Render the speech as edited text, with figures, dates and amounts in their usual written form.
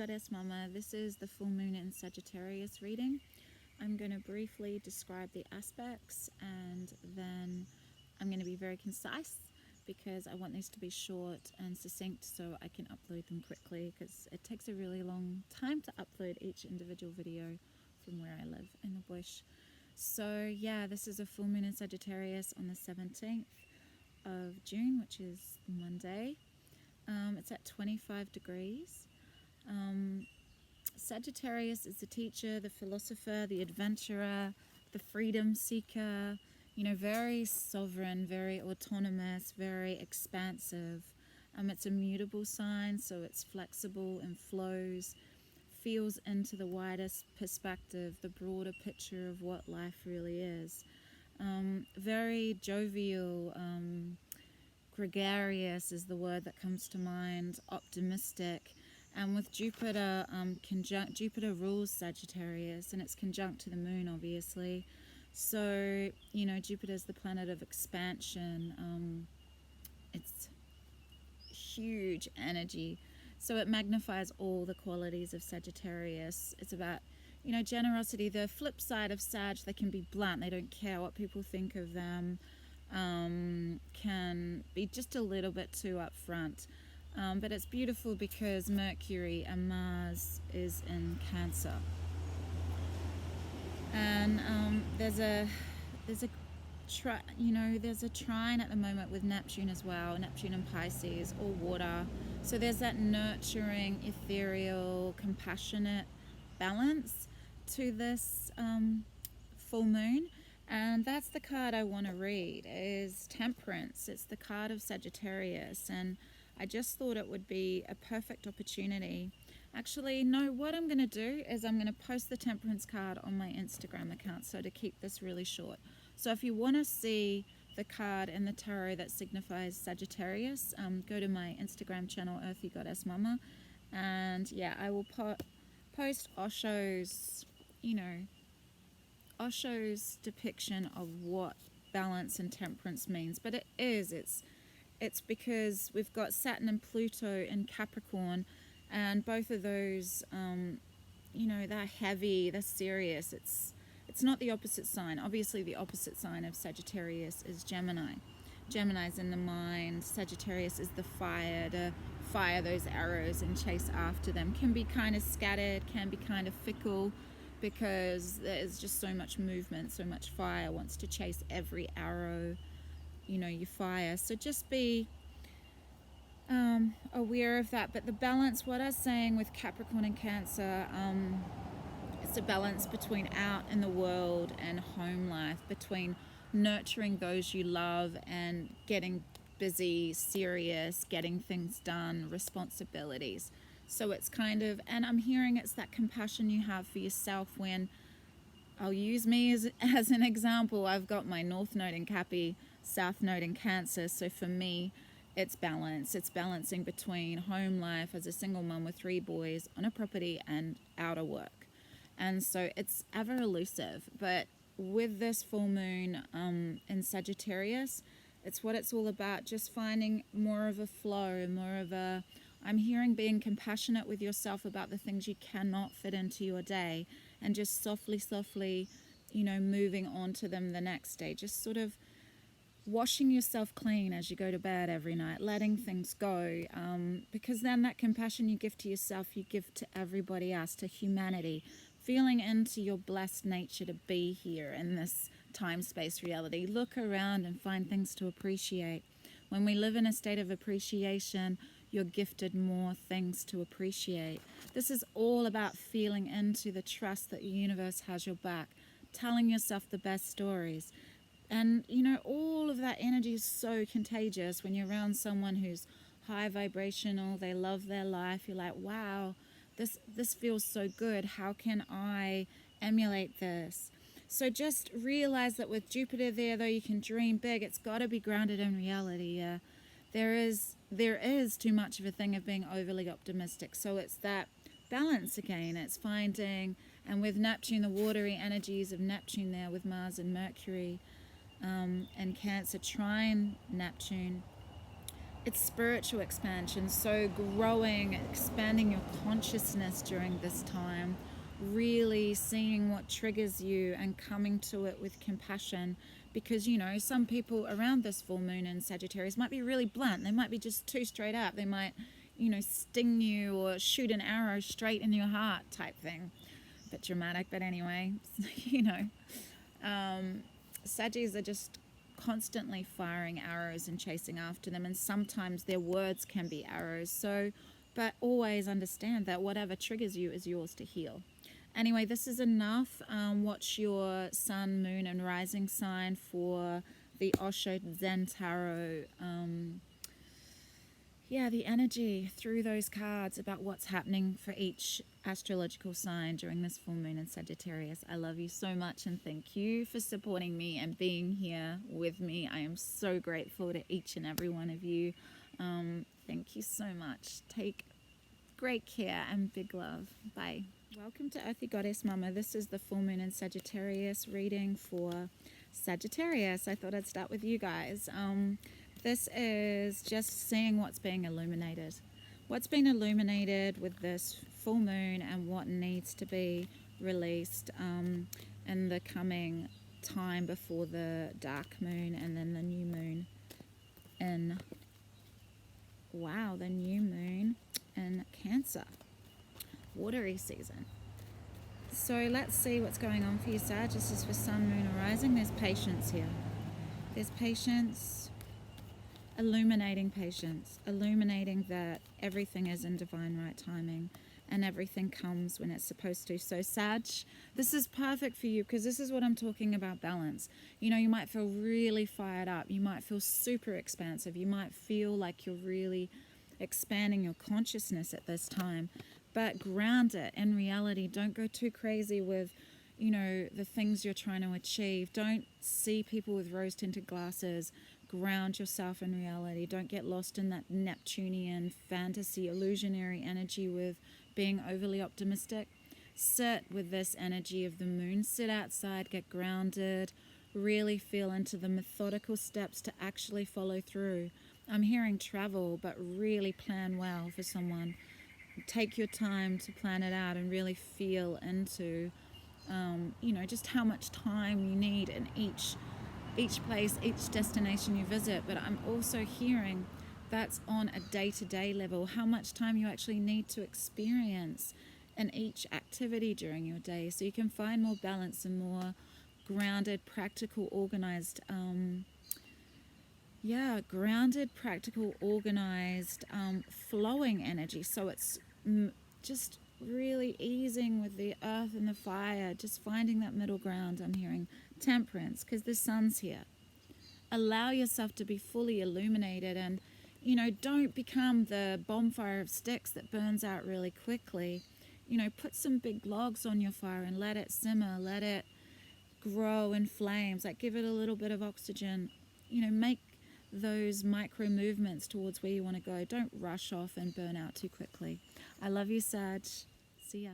earthygoddessmumma. This is the full moon in Sagittarius reading. I'm going to briefly describe the aspects and then I'm going to be very concise because I want these to be short and succinct so I can upload them quickly, because it takes a really long time to upload each individual video from where I live in the bush. So yeah, this is a full moon in Sagittarius on the 17th of June, which is Monday. It's at 25 degrees. Sagittarius is the teacher, the philosopher, the adventurer, the freedom seeker, you know, very sovereign, very autonomous, very expansive. It's a mutable sign, so it's flexible and flows, feels into the widest perspective, the broader picture of what life really is. Very jovial, gregarious is the word that comes to mind, optimistic. And with Jupiter, Jupiter rules Sagittarius, and it's conjunct to the moon, obviously. So, you know, Jupiter's the planet of expansion. It's huge energy. So it magnifies all the qualities of Sagittarius. It's about, you know, generosity. The flip side of Sag, they can be blunt. They don't care what people think of them. Can be just a little bit too upfront. But it's beautiful because Mercury and Mars is in Cancer, and there's a trine at the moment with Neptune as well. Neptune and Pisces, all water. So there's that nurturing, ethereal, compassionate balance to this full moon. And that's the card I want to read, is Temperance. It's the card of Sagittarius, and I just thought it would be a perfect opportunity. Actually, no, what I'm going to do is I'm going to post the Temperance card on my Instagram account, so to keep this really short. So if you want to see the card in the tarot that signifies Sagittarius, go to my Instagram channel, earthygoddessmumma, and yeah, I will post Osho's, Osho's depiction of what balance and temperance means. But it's because we've got Saturn and Pluto in Capricorn, and both of those, they're heavy, they're serious. It's not the opposite sign. Obviously, the opposite sign of Sagittarius is Gemini. Gemini's in the mind. Sagittarius is the fire, to fire those arrows and chase after them. Can be kind of scattered, can be kind of fickle, because there's just so much movement, so much fire, wants to chase every arrow you fire. So just be aware of that. But the balance, what I was saying with Capricorn and Cancer, it's a balance between out in the world and home life, between nurturing those you love and getting busy, serious, getting things done, responsibilities. So it's kind of, and I'm hearing it's that compassion you have for yourself when, I'll use me as an example. I've got my North Node in Cappy, South Node in Cancer. So for me, it's balance. It's balancing between home life as a single mum with 3 boys on a property and outer work. And so it's ever elusive. But with this full moon in Sagittarius, it's what it's all about. Just finding more of a flow, more of a, I'm hearing being compassionate with yourself about the things you cannot fit into your day, and just softly, moving on to them the next day. Just sort of washing yourself clean as you go to bed every night, letting things go, because then that compassion you give to yourself, you give to everybody else, to humanity, feeling into your blessed nature to be here in this time-space reality. Look around and find things to appreciate. When we live in a state of appreciation, you're gifted more things to appreciate. This is all about feeling into the trust that the universe has your back, telling yourself the best stories. And, all of that energy is so contagious when you're around someone who's high vibrational, they love their life. You're like, wow, this feels so good. How can I emulate this? So just realize that with Jupiter there, though you can dream big, it's got to be grounded in reality. Yeah. There is too much of a thing of being overly optimistic. So it's that balance again. It's finding, and with Neptune, the watery energies of Neptune there with Mars and Mercury, and Cancer trine Neptune, it's spiritual expansion. So growing, expanding your consciousness during this time, really seeing what triggers you and coming to it with compassion. Because, you know, some people around this full moon in Sagittarius might be really blunt. They might be just too straight up. They might, you know, sting you or shoot an arrow straight in your heart type thing. A bit dramatic, but anyway, you know. Saggies are just constantly firing arrows and chasing after them, and sometimes their words can be arrows. So, but always understand that whatever triggers you is yours to heal. Anyway, this is enough. Watch your sun, moon, and rising sign for the Osho Zen Tarot. The energy through those cards about what's happening for each astrological sign during this full moon in Sagittarius. I love you so much, and thank you for supporting me and being here with me. I am so grateful to each and every one of you. Thank you so much. Take great care and big love. Bye. Welcome to earthygoddessmumma. This is the full moon in Sagittarius reading for Sagittarius. I thought I'd start with you guys. This is just seeing what's being illuminated. What's been illuminated with this full moon and what needs to be released in the coming time before the dark moon and then the new moon in, the new moon in Cancer. Watery season. So let's see what's going on for you, Sag. This is for sun, moon, or rising. There's patience here. There's patience, illuminating that everything is in divine right timing and everything comes when it's supposed to. So Sag, this is perfect for you because this is what I'm talking about, balance. You know, you might feel really fired up. You might feel super expansive. You might feel like you're really expanding your consciousness at this time. But ground it in reality. Don't go too crazy with, you know, the things you're trying to achieve. Don't see people with rose-tinted glasses. Ground yourself in reality. Don't get lost in that Neptunian fantasy, illusionary energy with being overly optimistic. Sit with this energy of the moon. Sit outside, get grounded, really feel into the methodical steps to actually follow through. I'm hearing travel, but really plan well for someone. Take your time to plan it out and really feel into, just how much time you need in each place, each destination you visit. But I'm also hearing that's on a day-to-day level, how much time you actually need to experience in each activity during your day, so you can find more balance and more grounded, practical, organized, flowing energy. So it's just really easing with the earth and the fire, just finding that middle ground. I'm hearing temperance because the sun's here. Allow yourself to be fully illuminated and, don't become the bonfire of sticks that burns out really quickly. Put some big logs on your fire and let it simmer, let it grow in flames, like give it a little bit of oxygen. Make those micro movements towards where you want to go. Don't rush off and burn out too quickly. I love you, Sag. See ya.